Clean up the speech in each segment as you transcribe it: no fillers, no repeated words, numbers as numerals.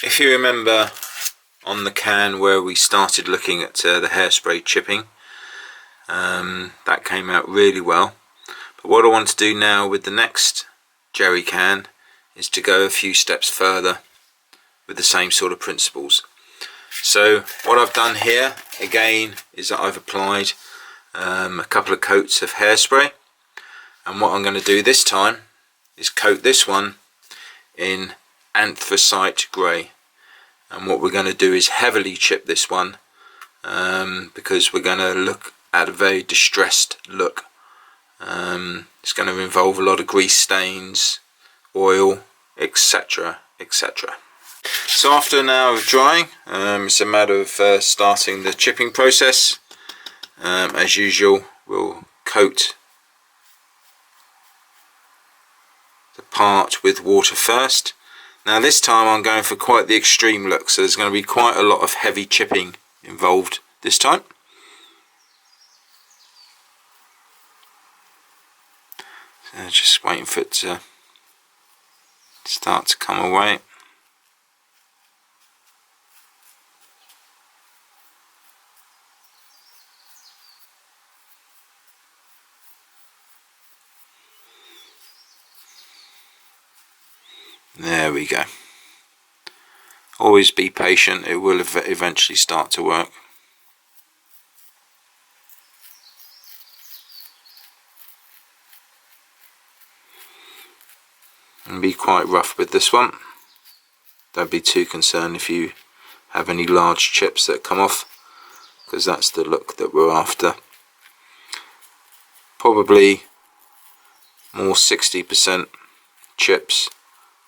If you remember on the can where we started looking at the hairspray chipping, that came out really well. But what I want to do now with the next jerry can is to go a few steps further with the same sort of principles. So what I've done here again is that I've applied a couple of coats of hairspray, and what I'm going to do this time is coat this one in anthracite grey. And what we're going to do is heavily chip this one because we're going to look at a very distressed look. It's going to involve a lot of grease stains, oil, etc, etc. So after an hour of drying, it's a matter of starting the chipping process. As usual, we'll coat the part with water first. Now this time I'm going for quite the extreme look, so there's going to be quite a lot of heavy chipping involved this time. So just waiting for it to start to come away. There we go. Always be patient, it will eventually start to work. And be quite rough with this one. Don't be too concerned if you have any large chips that come off, because that's the look that we're after. Probably more 60% chips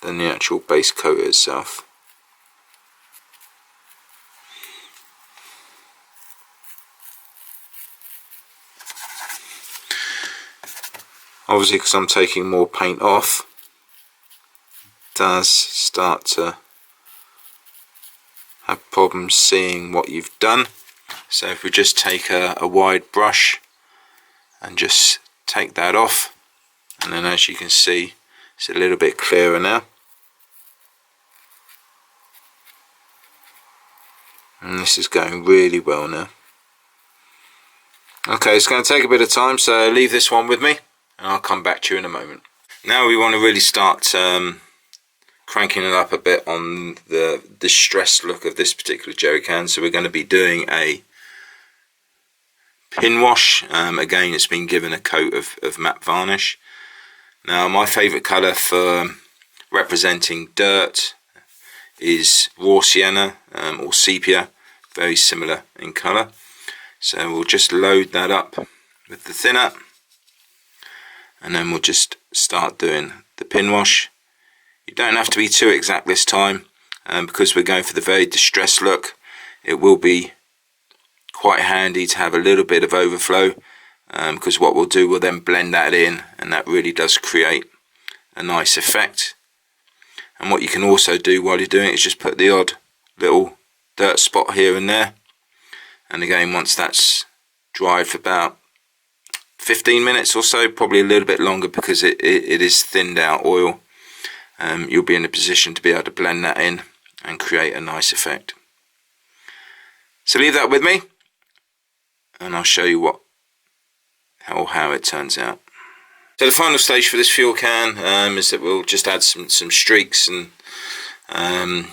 than the actual base coat itself. Obviously, because I'm taking more paint off, it does start to have problems seeing what you've done. So if we just take a wide brush and just take that off, and then as you can see, it's a little bit clearer now. And this is going really well now. Okay, it's going to take a bit of time, so leave this one with me and I'll come back to you in a moment. Now we want to really start cranking it up a bit on the distressed look of this particular jerry can. So we're going to be doing a pin wash. Again, it's been given a coat of matte varnish. Now my favourite colour for representing dirt is raw sienna or sepia, very similar in colour. So we'll just load that up with the thinner, and then we'll just start doing the pin wash. You don't have to be too exact this time, because we're going for the very distressed look. It will be quite handy to have a little bit of overflow, because what we'll do, we'll then blend that in, and that really does create a nice effect. And what you can also do while you're doing it is just put the odd little dirt spot here and there. And again, once that's dried for about 15 minutes or so, probably a little bit longer because it is thinned out oil, you'll be in a position to be able to blend that in and create a nice effect. So leave that with me and I'll show you how it turns out. So the final stage for this fuel can is that we'll just add some streaks and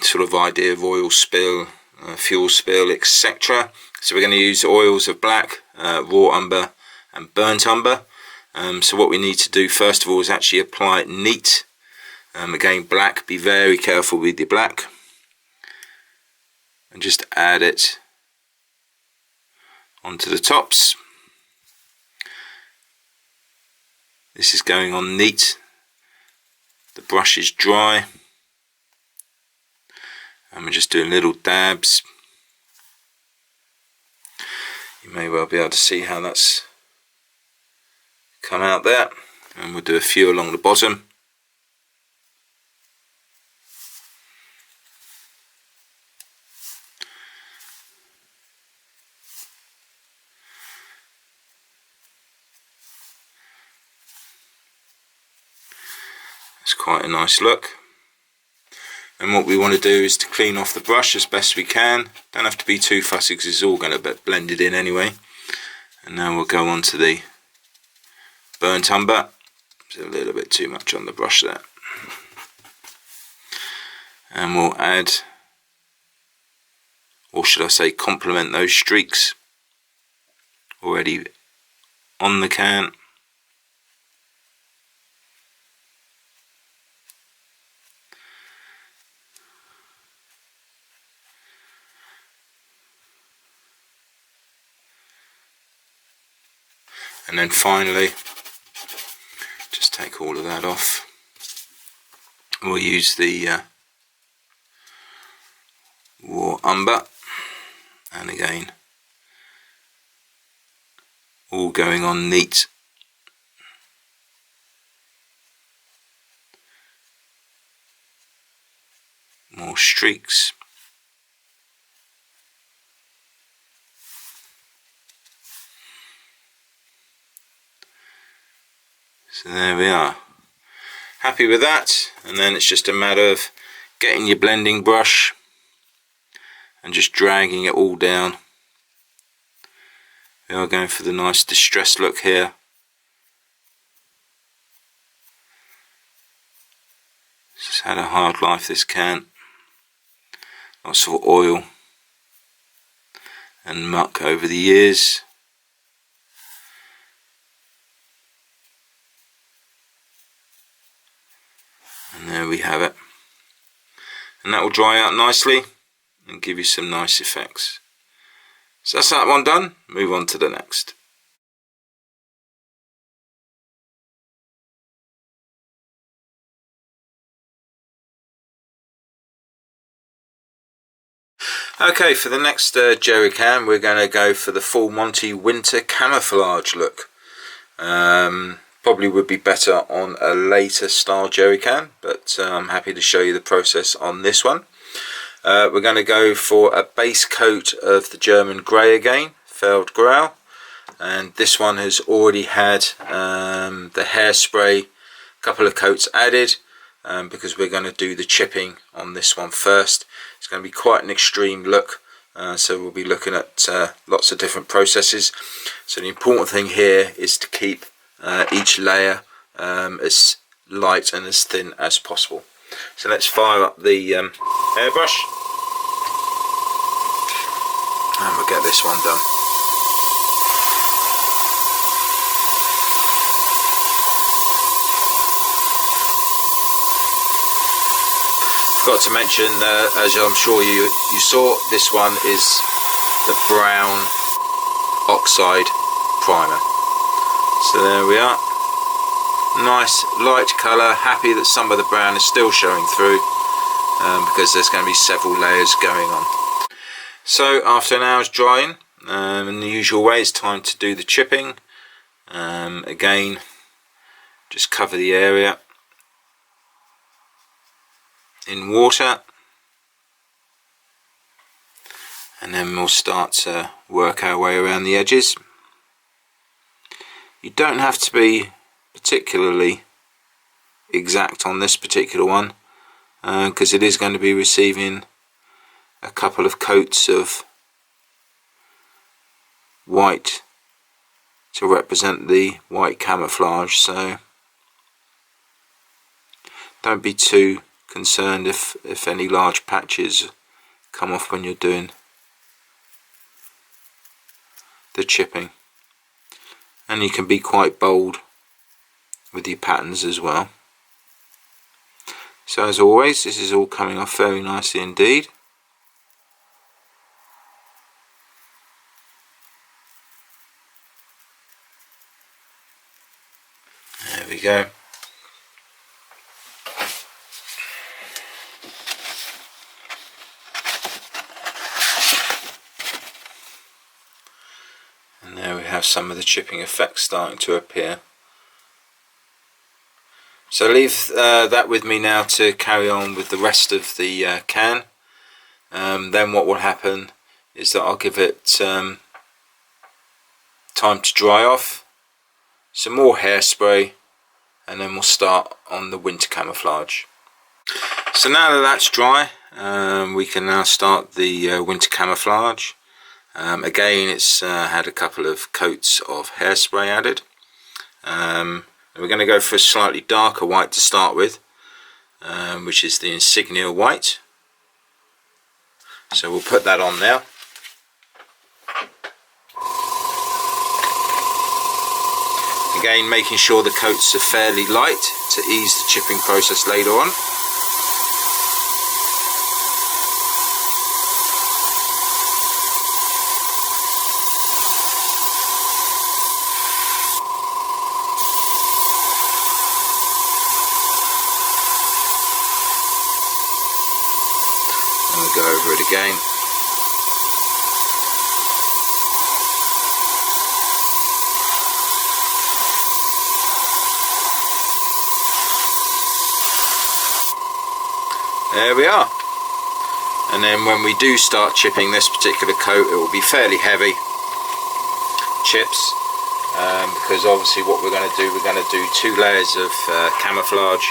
sort of idea of oil spill, fuel spill, etc. So we're going to use oils of black, raw umber and burnt umber. So what we need to do first of all is actually apply it neat. Again, black, be very careful with your black. And just add it onto the tops. This is going on neat. The brush is dry. And we're just doing little dabs. You may well be able to see how that's come out there. And we'll do a few along the bottom. It's quite a nice look. And And what we want to do is to clean off the brush as best we can. Don't have to be too fussy because it's all going to be blended in anyway. And now we'll go on to the burnt umber. There's a little bit too much on the brush there. And we'll add, or should I say complement those streaks already on the can. And then finally, just take all of that off. We'll use the raw umber, and again, all going on neat. More streaks. So there we are. Happy with that, and then it's just a matter of getting your blending brush and just dragging it all down. We are going for the nice distressed look here. It's had a hard life, this can. Lots of oil and muck over the years. And there we have it. And that will dry out nicely and give you some nice effects. So that's that one done. Move on to the next. Okay, for the next jerry can, we're going to go for the Full Monty Winter Camouflage look. Probably would be better on a later style jerry can, but I'm happy to show you the process on this one. We're going to go for a base coat of the German grey again, Feld Grau, and this one has already had the hairspray, couple of coats added, because we're going to do the chipping on this one first. It's going to be quite an extreme look, so we'll be looking at lots of different processes. So the important thing here is to keep each layer as light and as thin as possible. So let's fire up the airbrush and we'll get this one done. Forgot to mention, as I'm sure you saw, this one is the brown oxide primer. So there we are. Nice light colour. Happy that some of the brown is still showing through, because there's going to be several layers going on. So after an hour's drying, in the usual way, it's time to do the chipping. Again, just cover the area in water, and then we'll start to work our way around the edges. You don't have to be particularly exact on this particular one, because it is going to be receiving a couple of coats of white to represent the white camouflage, so don't be too concerned if any large patches come off when you're doing the chipping. And you can be quite bold with your patterns as well. So as always, this is all coming off very nicely indeed. There we go. And there we have some of the chipping effects starting to appear. So leave that with me now to carry on with the rest of the can. Then what will happen is that I'll give it time to dry off, some more hairspray, and then we'll start on the winter camouflage. So now that that's dry, we can now start the winter camouflage. Again, it's had a couple of coats of hairspray added. We're going to go for a slightly darker white to start with, which is the insignia white. So we'll put that on now. Again, making sure the coats are fairly light to ease the chipping process later on. And we'll go over it again. There we are. And then when we do start chipping this particular coat, it will be fairly heavy chips, because obviously what we're going to do 2 layers of camouflage,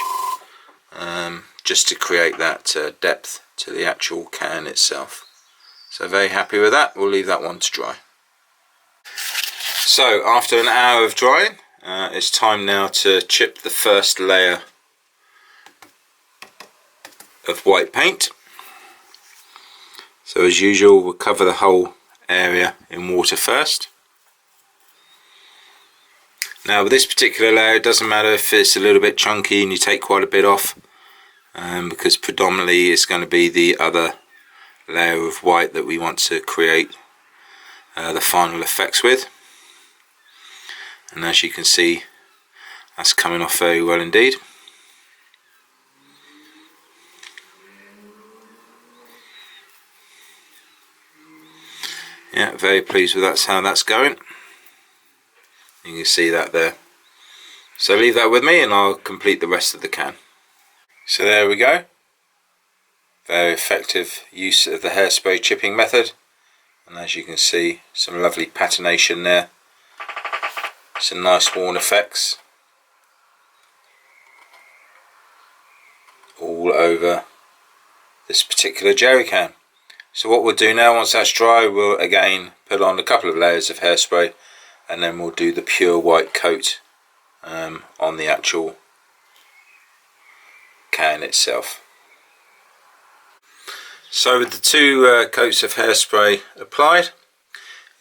just to create that depth to the actual can itself. So very happy with that. We'll leave that one to dry. So after an hour of drying, it's time now to chip the first layer of white paint. So as usual, we'll cover the whole area in water first. Now with this particular layer, it doesn't matter if it's a little bit chunky and you take quite a bit off, because predominantly it's going to be the other layer of white that we want to create the final effects with. And as you can see, that's coming off very well indeed. Yeah, very pleased with how that's going. You can see that there. So leave that with me and I'll complete the rest of the can. So there we go. Very effective use of the hairspray chipping method. And as you can see, some lovely patination there. Some nice worn effects all over this particular jerry can. So what we'll do now, once that's dry, we'll again put on a couple of layers of hairspray, and then we'll do the pure white coat on the actual can itself. So with the 2 coats of hairspray applied,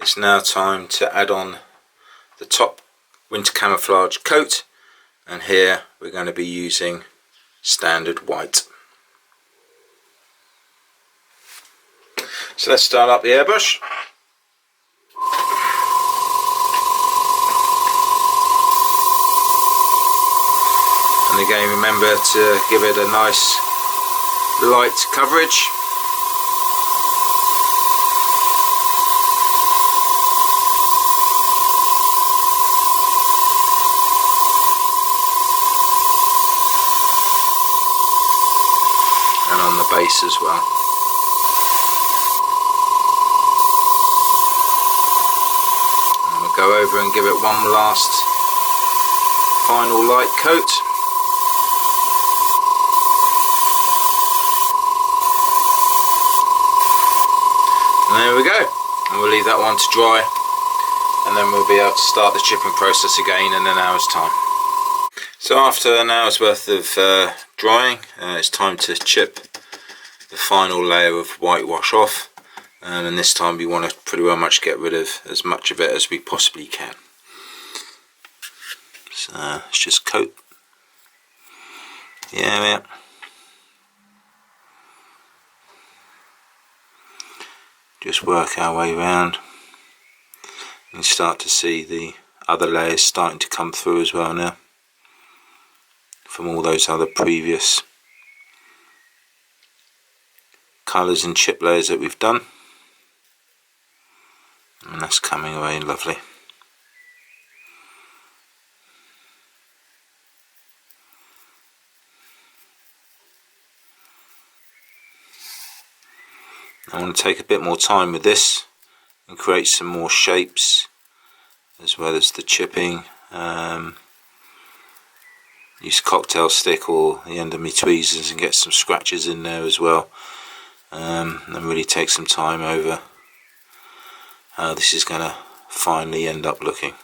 it's now time to add on the top winter camouflage coat, and here we're going to be using standard white. So let's start up the airbrush. And again, remember to give it a nice light coverage. And on the base as well. Go over and give it one last final light coat. And there we go. And we'll leave that one to dry, and then we'll be able to start the chipping process again in an hour's time. So after an hour's worth of drying, it's time to chip the final layer of whitewash off. And this time we want to pretty well much get rid of as much of it as we possibly can. So let's just coat the area. Just work our way around and start to see the other layers starting to come through as well now, from all those other previous colours and chip layers that we've done. And that's coming away lovely. I want to take a bit more time with this and create some more shapes as well as the chipping. use a cocktail stick or the end of my tweezers and get some scratches in there as well, and really take some time over how this is going to finally end up looking.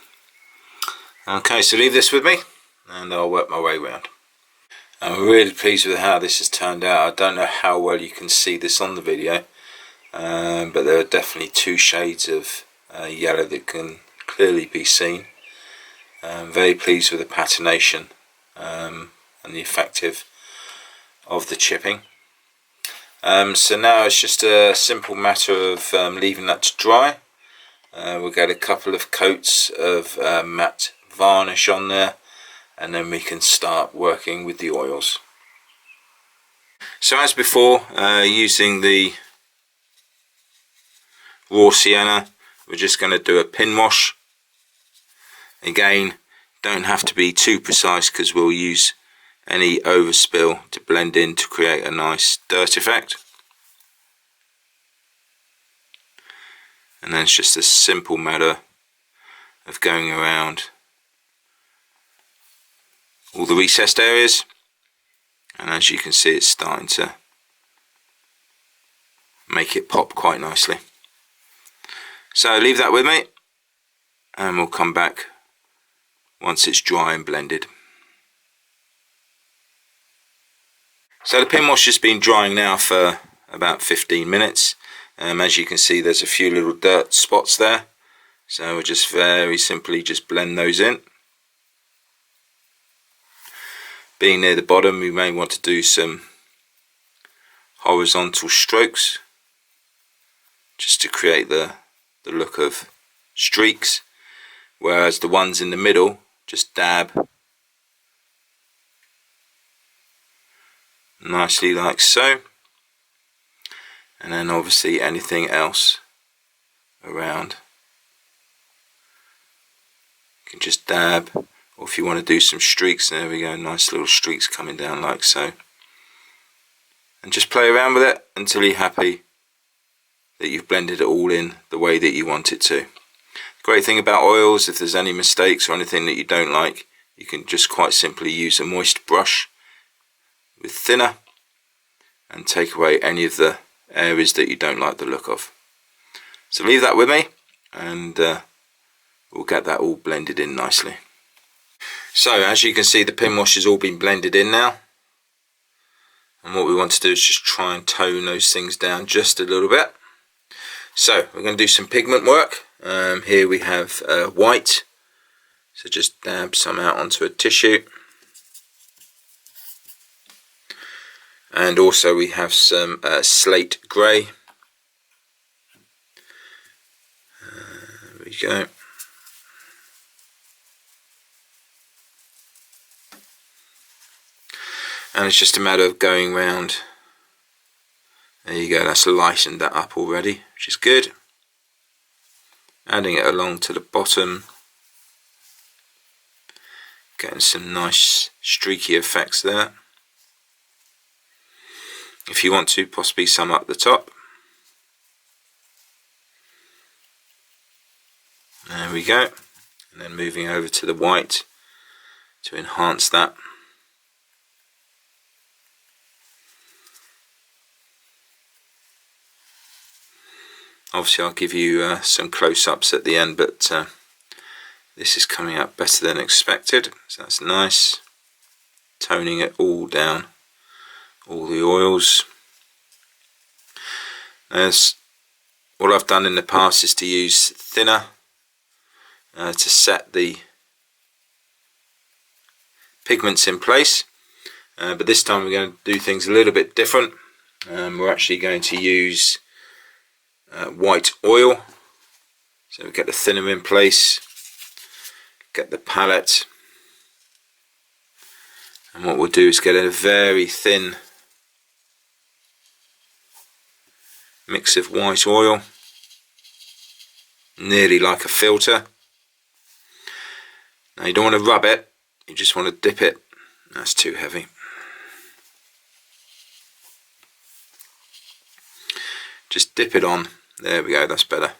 Okay, so leave this with me and I'll work my way around. I'm really pleased with how this has turned out. I don't know how well you can see this on the video, but there are definitely two shades of yellow that can clearly be seen. I'm very pleased with the patination and the effective of the chipping. So now it's just a simple matter of leaving that to dry. We'll get a couple of coats of matte varnish on there, and then we can start working with the oils. So as before, using the raw sienna, we're just going to do a pin wash. Again, don't have to be too precise because we'll use any overspill to blend in to create a nice dirt effect. And then it's just a simple matter of going around all the recessed areas, and as you can see, it's starting to make it pop quite nicely. So leave that with me and we'll come back once it's dry and blended. So the pin wash has been drying now for about 15 minutes. As you can see, there's a few little dirt spots there, so we'll just very simply just blend those in. Being near the bottom, we may want to do some horizontal strokes just to create the look of streaks, whereas the ones in the middle just dab nicely like so. And then obviously anything else around, you can just dab, or if you want to do some streaks, there we go, nice little streaks coming down like so. And just play around with it until you're happy that you've blended it all in the way that you want it to. The great thing about oils, if there's any mistakes or anything that you don't like, you can just quite simply use a moist brush with thinner and take away any of the areas that you don't like the look of. So leave that with me and we'll get that all blended in nicely. So as you can see, the pin wash has all been blended in now, and what we want to do is just try and tone those things down just a little bit. So we're going to do some pigment work. Here we have white, so just dab some out onto a tissue. And also we have some slate grey. There we go. And it's just a matter of going round. There you go, that's lightened that up already, which is good. Adding it along to the bottom. Getting some nice streaky effects there. If you want to, possibly some up the top. There we go. And then moving over to the white to enhance that. Obviously I'll give you some close-ups at the end, but this is coming out better than expected, so that's nice. Toning it all down, all the oils. As all I've done in the past is to use thinner to set the pigments in place, but this time we're going to do things a little bit different. We're actually going to use white oil, so we get the thinner in place, get the palette, and what we'll do is get a very thin mix of white oil, nearly like a filter. Now you don't want to rub it, you just want to dip it. That's too heavy. Just dip it on. There we go, that's better.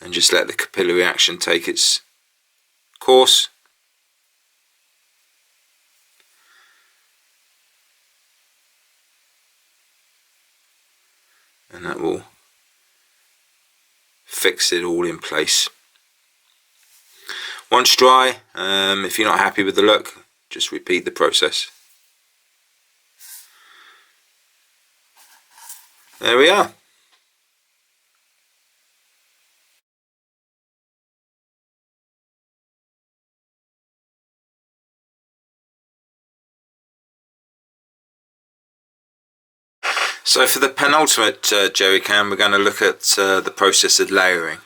And just let the capillary action take its course. And that will fix it all in place. Once dry, if you're not happy with the look, just repeat the process. There we are. So for the penultimate jerry can, we're going to look at the process of layering.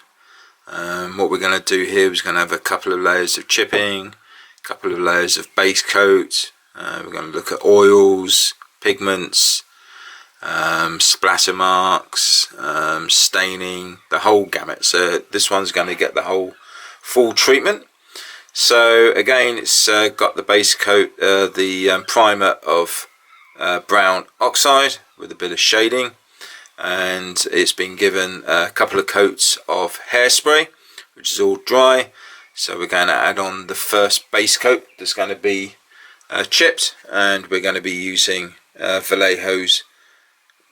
What we're going to do here is going to have a couple of layers of chipping, a couple of layers of base coat. We're going to look at oils, pigments, splatter marks, staining, the whole gamut. So this one's going to get the whole full treatment. So again, it's got the base coat, the primer of brown oxide with a bit of shading, and it's been given a couple of coats of hairspray, which is all dry. So we're going to add on the first base coat that's going to be chipped, and we're going to be using Vallejo's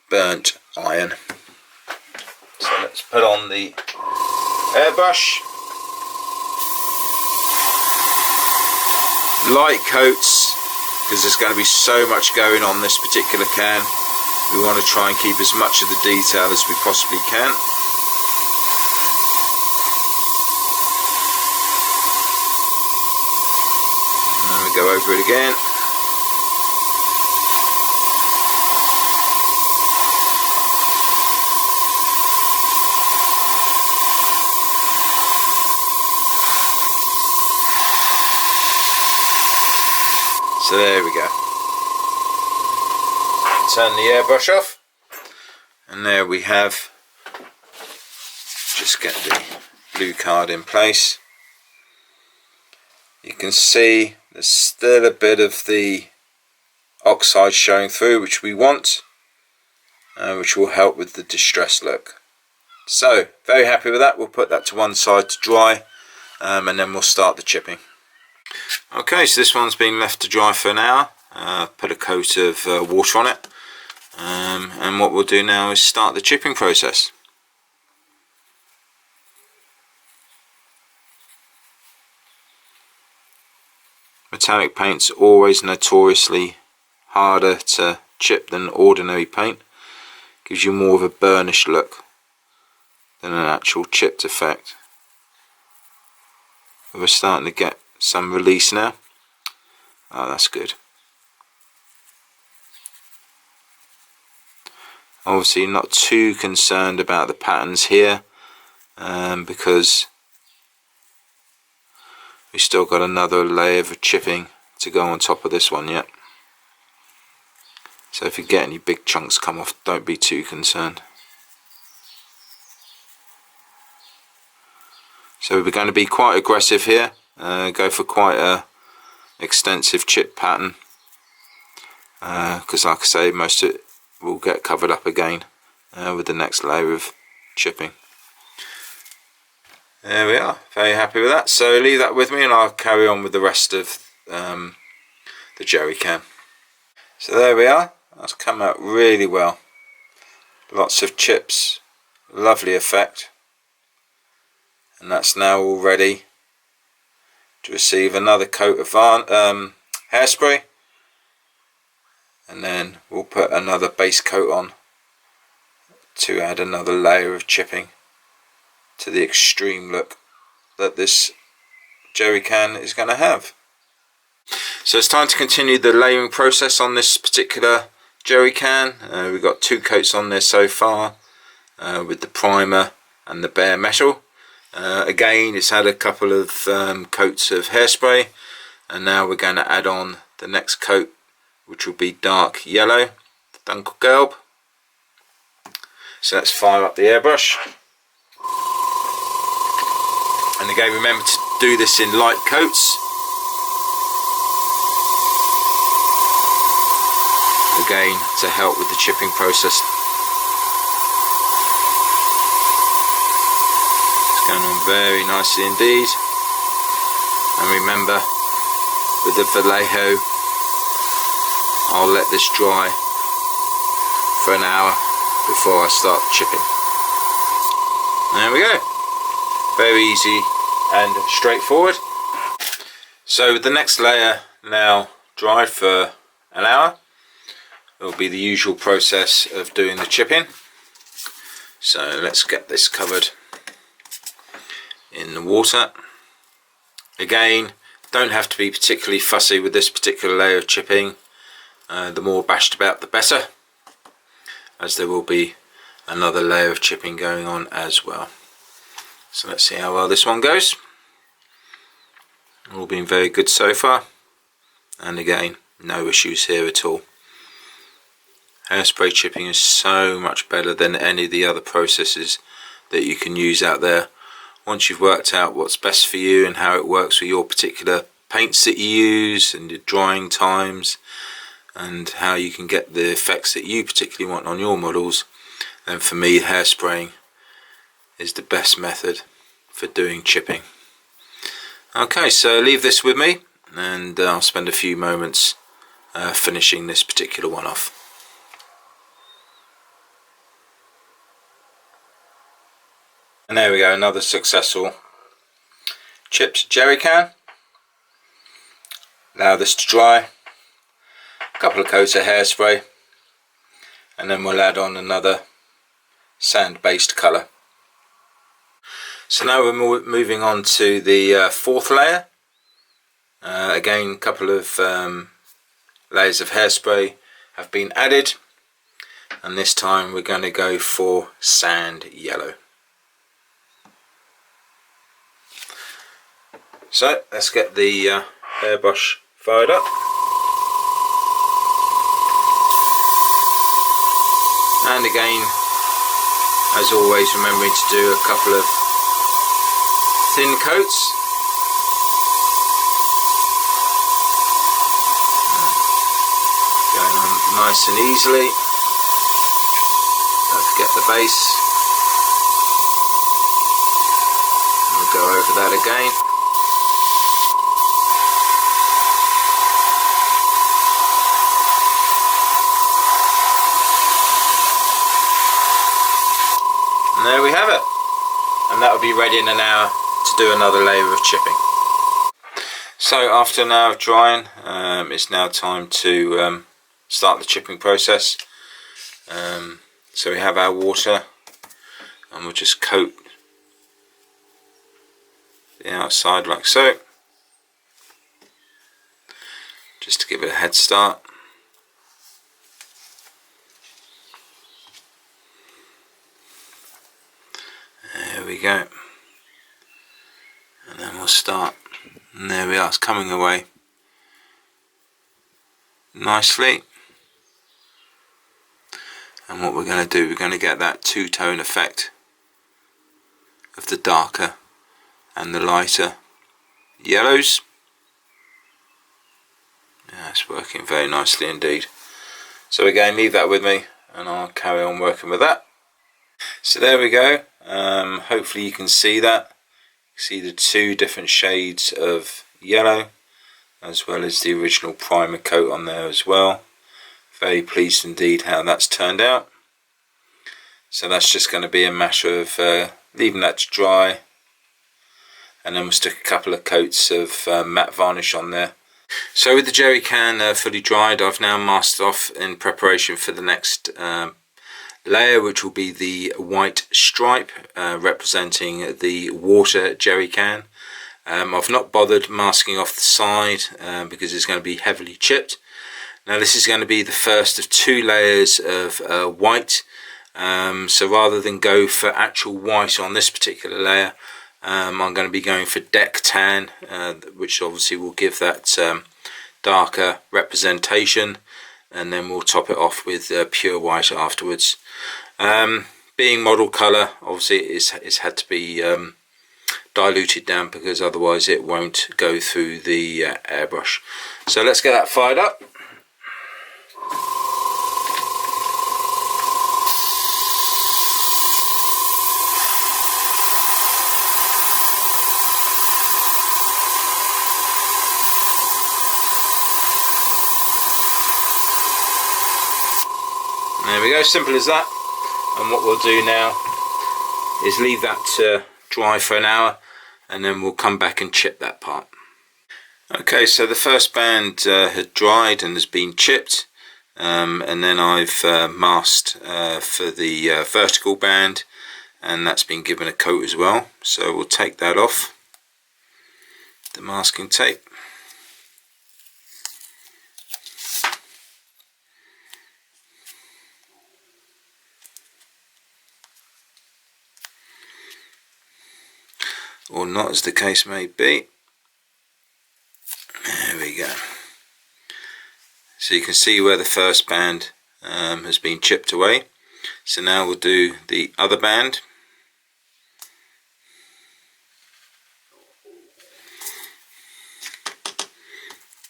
burnt iron. So let's put on the airbrush. Light coats, because there's going to be so much going on this particular can. We want to try and keep as much of the detail as we possibly can. And we go over it again. So there we go. Turn the airbrush off, and there we have, just get the blue card in place. You can see there's still a bit of the oxide showing through, which we want, which will help with the distressed look. So very happy with that. We'll put that to one side to dry, and then we'll start the chipping. Okay, so this one's been left to dry for an hour. Put a coat of water on it, and what we'll do now is start the chipping process. Metallic paint's always notoriously harder to chip than ordinary paint. Gives you more of a burnished look than an actual chipped effect. We're starting to get some release now. Oh, that's good. Obviously not too concerned about the patterns here, because we still got another layer of chipping to go on top of this one yet. So if you get any big chunks come off, don't be too concerned. So we're going to be quite aggressive here, go for quite a extensive chip pattern, because like I say, most of it will get covered up again with the next layer of chipping. There we are, very happy with that. So leave that with me and I'll carry on with the rest of the jerry can. So there we are, that's come out really well. Lots of chips, lovely effect. And that's now all ready to receive another coat of hairspray, and then we'll put another base coat on to add another layer of chipping to the extreme look that this jerry can is going to have. So it's time to continue the layering process on this particular jerry can. We've got 2 coats on there so far, with the primer and the bare metal. Again, it's had a couple of coats of hairspray, and now we're going to add on the next coat, which will be dark yellow, Dunkelgelb. So let's fire up the airbrush. And again, remember to do this in light coats. Again, to help with the chipping process. It's going on very nicely indeed. And remember, with the Vallejo, I'll let this dry for an hour before I start chipping. There we go. Very easy and straightforward. So the next layer now dried for an hour. It will be the usual process of doing the chipping. So let's get this covered in the water. Again, don't have to be particularly fussy with this particular layer of chipping. The more bashed about the better, as there will be another layer of chipping going on as well. So let's see how well this one goes. All been very good so far, and again, no issues here at all. Hairspray chipping is so much better than any of the other processes that you can use out there. Once you've worked out what's best for you and how it works with your particular paints that you use and your drying times and how you can get the effects that you particularly want on your models, then for me hairspraying is the best method for doing chipping. Okay, so leave this with me and I'll spend a few moments finishing this particular one off. And there we go, another successful chipped jerry can. Allow this to dry, a couple of coats of hairspray, and then we'll add on another sand based colour. So now we're moving on to the fourth layer. Again, a couple of layers of hairspray have been added, and this time we're going to go for sand yellow. So let's get the hairbrush fired up. And again, as always, remembering to do a couple of thin coats. Going on nice and easily. Don't forget the base. We'll go over that again. And there we have it, and that will be ready in an hour to do another layer of chipping. So after an hour of drying, it's now time to start the chipping process. So we have our water, and we'll just coat the outside like so, just to give it a head start. There we go, and then we'll start, and there we are, it's coming away nicely. And what we're going to do, we're going to get that two-tone effect of the darker and the lighter yellows. Yeah, it's working very nicely indeed. So again, leave that with me and I'll carry on working with that. So there we go. Hopefully you can see that. You see the two different shades of yellow, as well as the original primer coat on there as well. Very pleased indeed how that's turned out. So that's just going to be a matter of leaving that to dry, and then we'll stick a couple of coats of matte varnish on there. So with the jerry can fully dried, I've now masked off in preparation for the next layer, which will be the white stripe representing the water jerry can. I've not bothered masking off the side because it's going to be heavily chipped. Now this is going to be the first of two layers of white, so rather than go for actual white on this particular layer, I'm going to be going for deck tan, which obviously will give that darker representation, and then we'll top it off with pure white afterwards. Being model colour, obviously it's had to be diluted down because otherwise it won't go through the airbrush. So let's get that fired up. There we go, simple as that. And what we'll do now is leave that to dry for an hour, and then we'll come back and chip that part. Okay, so the first band had dried and has been chipped, and then I've masked for the vertical band, and that's been given a coat as well. So we'll take that off, the masking tape. Or not, as the case may be. There we go. So you can see where the first band has been chipped away. So now we'll do the other band.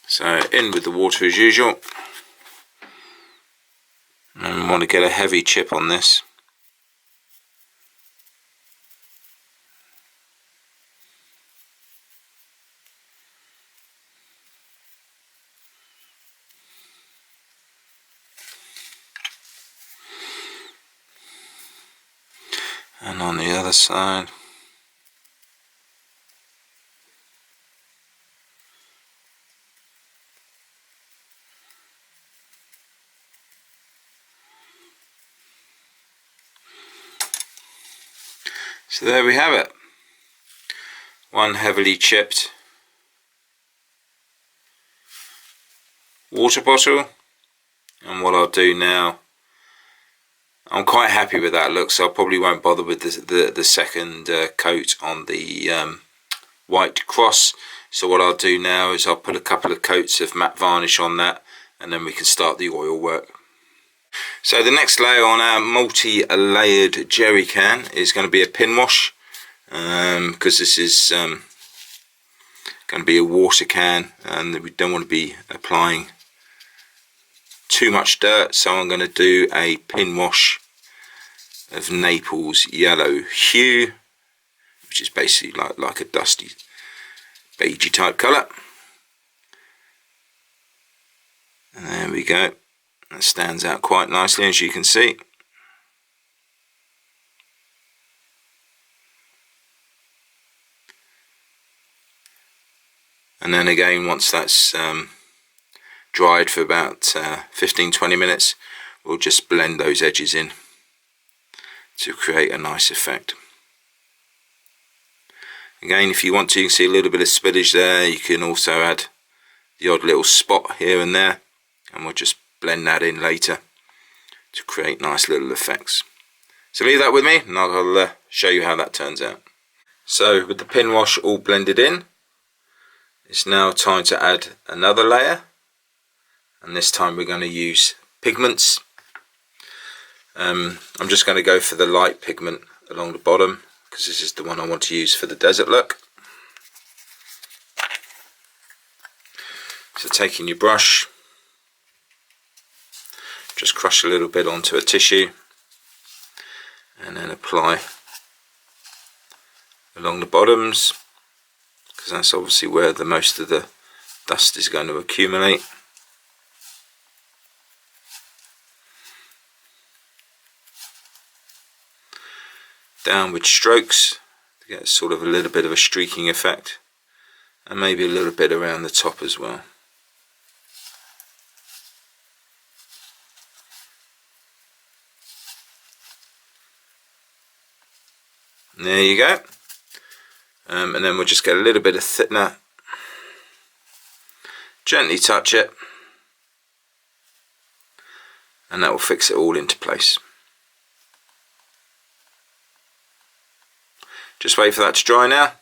So in with the water as usual. And we want to get a heavy chip on this. And on the other side. So there we have it. One heavily chipped water bottle. And what I'll do now, I'm quite happy with that look, so I probably won't bother with the second coat on the white cross. So what I'll do now is I'll put a couple of coats of matte varnish on that, and then we can start the oil work. So the next layer on our multi-layered jerry can is going to be a pin wash, because this is going to be a water can, and we don't want to be applying too much dirt, so I'm going to do a pin wash of Naples yellow hue, which is basically like a dusty beigey type colour. And there we go, that stands out quite nicely, as you can see. And then again, once that's dried for about 15-20 minutes, we'll just blend those edges in to create a nice effect. Again, if you want to, you can see a little bit of spillage there. You can also add the odd little spot here and there, and we'll just blend that in later to create nice little effects. So leave that with me and I'll show you how that turns out. So with the pin wash all blended in, it's now time to add another layer, and this time we're going to use pigments. I'm just going to go for the light pigment along the bottom, because this is the one I want to use for the desert look. So taking your brush, just crush a little bit onto a tissue and then apply along the bottoms, because that's obviously where the most of the dust is going to accumulate. Downward strokes to get sort of a little bit of a streaking effect, and maybe a little bit around the top as well. And there you go. And then we'll just get a little bit of thickener, gently touch it, and that will fix it all into place. Just wait for that to dry now,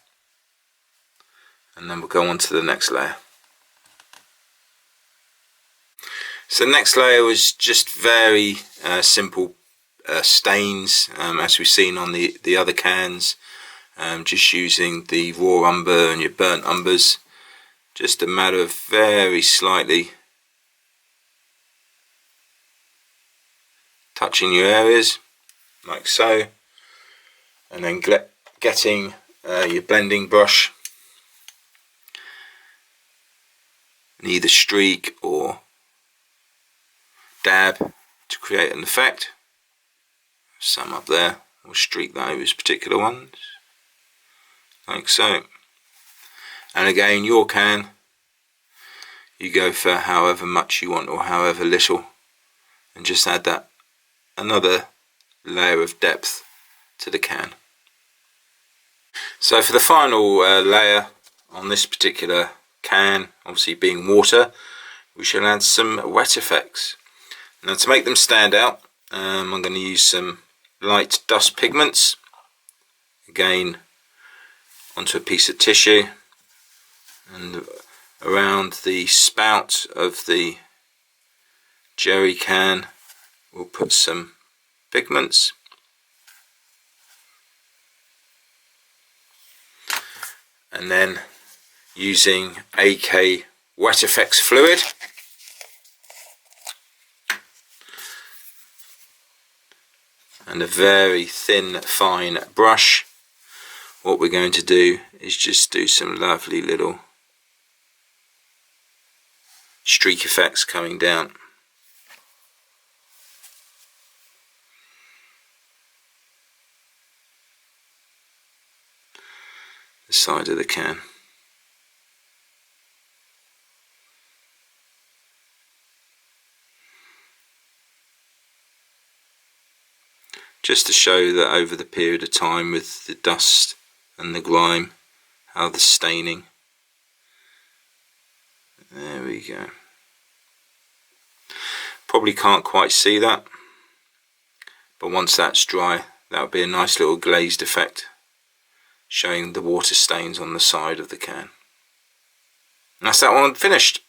and then we'll go on to the next layer. So the next layer was just very simple stains, as we've seen on the other cans, just using the raw umber and your burnt umbers. Just a matter of very slightly touching your areas, like so, and then getting your blending brush and either streak or dab to create an effect. Some up there, we'll streak those particular ones, like so. And again, your can, you go for however much you want or however little, and just add that another layer of depth to the can. So for the final layer on this particular can, obviously being water, we shall add some wet effects. Now to make them stand out, I'm going to use some light dust pigments, again onto a piece of tissue, and around the spout of the jerry can we'll put some pigments. And then using AK Wet Effects fluid, and a very thin fine brush, what we're going to do is just do some lovely little streak effects coming down. The side of the can. Just to show that over the period of time with the dust and the grime, how the staining. There we go. Probably can't quite see that, but once that's dry, that'll be a nice little glazed effect, showing the water stains on the side of the can. And that's that one finished.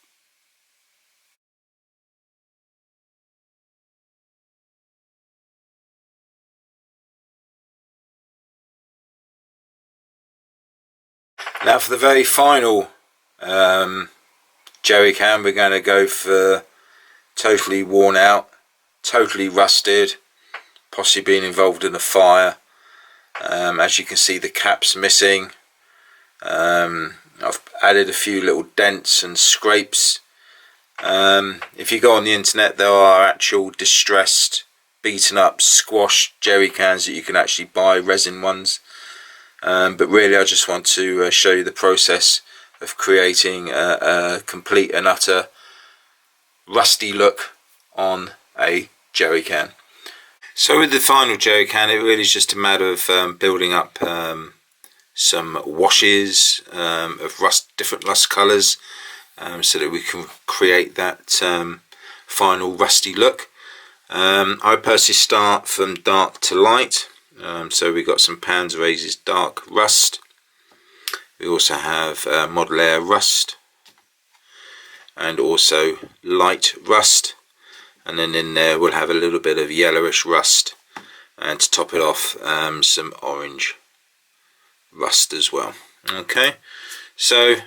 Now for the very final jerry can, we're going to go for totally worn out, totally rusted, possibly being involved in a fire. As you can see, the cap's missing. I've added a few little dents and scrapes. If you go on the internet, there are actual distressed, beaten up, squashed jerry cans that you can actually buy, resin ones. But really I just want to show you the process of creating a complete and utter rusty look on a jerry can. So with the final jerry can, it really is just a matter of building up some washes of different rust colours, so that we can create that final rusty look. I personally start from dark to light. So we've got some Panzer Aces dark rust. We also have Model Air rust, and also light rust, and then in there we'll have a little bit of yellowish rust, and to top it off some orange rust as well. Okay, so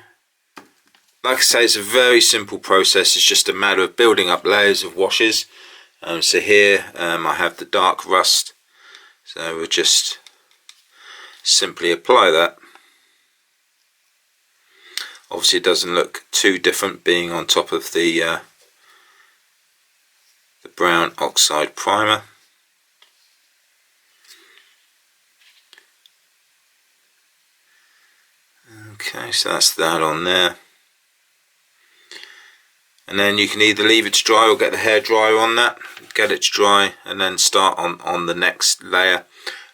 like I say, it's a very simple process. It's just a matter of building up layers of washes. So here I have the dark rust, so we'll just simply apply that. Obviously it doesn't look too different being on top of the brown oxide primer. Okay, so that's that on there. And then you can either leave it to dry or get the hairdryer on that, get it to dry, and then start on the next layer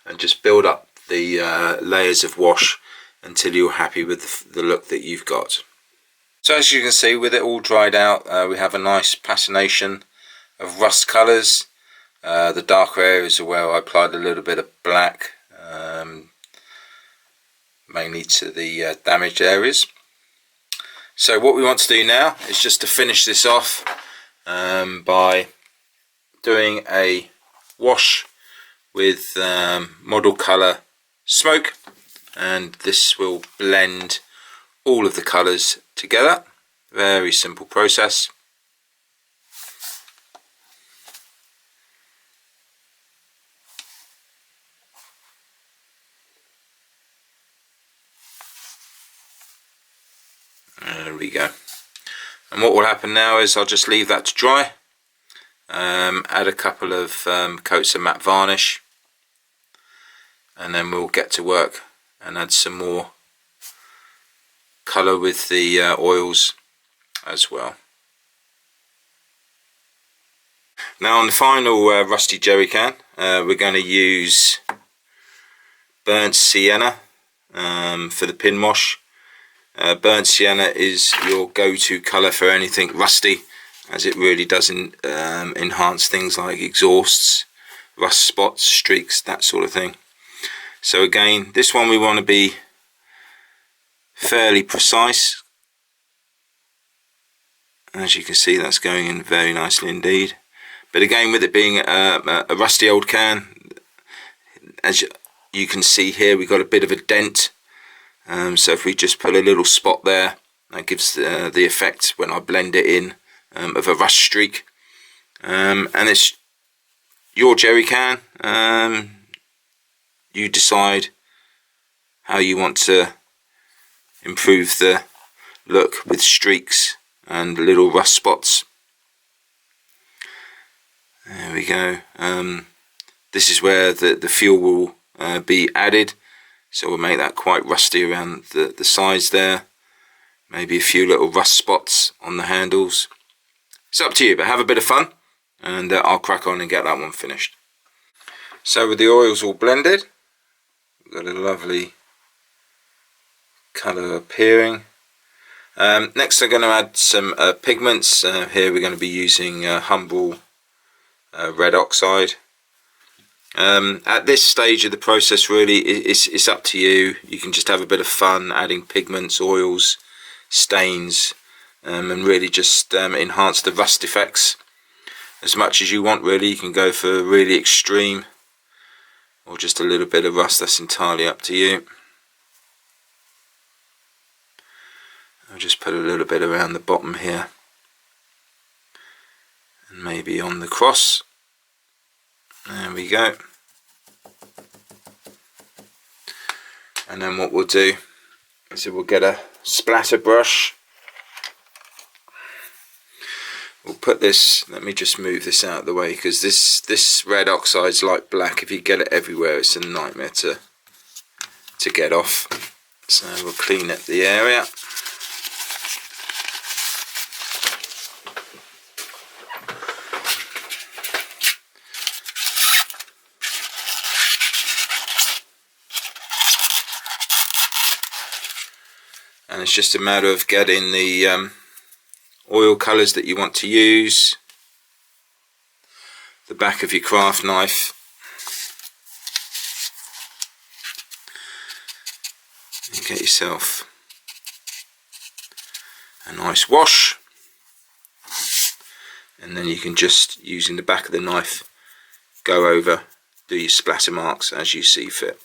and just build up the layers of wash until you're happy with the look that you've got. So as you can see, with it all dried out, we have a nice patination of rust colours. The darker areas are where I applied a little bit of black, mainly to the damaged areas. So what we want to do now is just to finish this off by doing a wash with Model Colour Smoke, and this will blend all of the colours together. Very simple process. There we go. And what will happen now is I'll just leave that to dry, add a couple of coats of matte varnish, and then we'll get to work and add some more colour with the oils as well. Now on the final rusty jerry can, we're going to use burnt sienna for the pin wash. Burnt sienna is your go-to colour for anything rusty, as it really does enhance things like exhausts, rust spots, streaks, that sort of thing. So again, this one we want to be fairly precise. As you can see, that's going in very nicely indeed. But again, with it being a rusty old can, as you can see here, we've got a bit of a dent. So if we just put a little spot there, that gives the effect, when I blend it in, of a rust streak. And it's your jerry can. You decide how you want to improve the look with streaks and little rust spots. There we go. This is where the fuel will be added, so we'll make that quite rusty around the sides there. Maybe a few little rust spots on the handles. It's up to you, but have a bit of fun, and I'll crack on and get that one finished. So with the oils all blended, we've got a lovely colour appearing. Next I'm going to add some pigments. Here we're going to be using Humble red oxide. At this stage of the process, really, it's up to you. You can just have a bit of fun adding pigments, oils, stains, and really just enhance the rust effects as much as you want, really. You can go for really extreme or just a little bit of rust, that's entirely up to you. I'll just put a little bit around the bottom here, and maybe on the cross. There we go. And then what we'll do is we'll get a splatter brush. We'll put this, let me just move this out of the way, because this red oxide's like black. If you get it everywhere, it's a nightmare to get off. So we'll clean up the area. And it's just a matter of getting the oil colours that you want to use, the back of your craft knife, and get yourself a nice wash, and then you can just, using the back of the knife, go over, do your splatter marks as you see fit.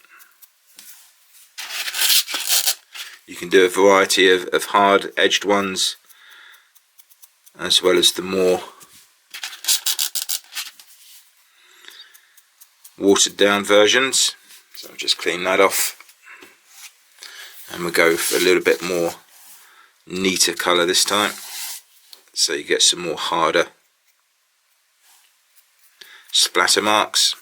You can do a variety of hard edged ones, as well as the more watered down versions. So I'll just clean that off, and we'll go for a little bit more neater colour this time, so you get some more harder splatter marks.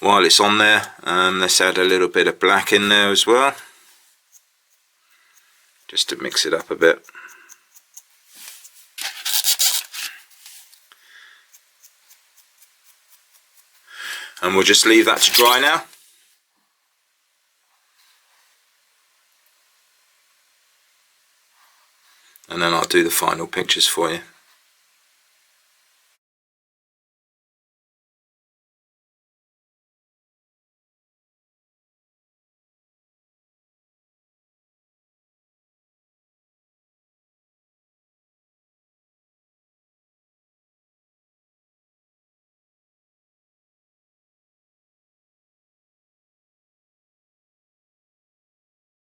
While it's on there, let's add a little bit of black in there as well, just to mix it up a bit. And we'll just leave that to dry now. And then I'll do the final pictures for you.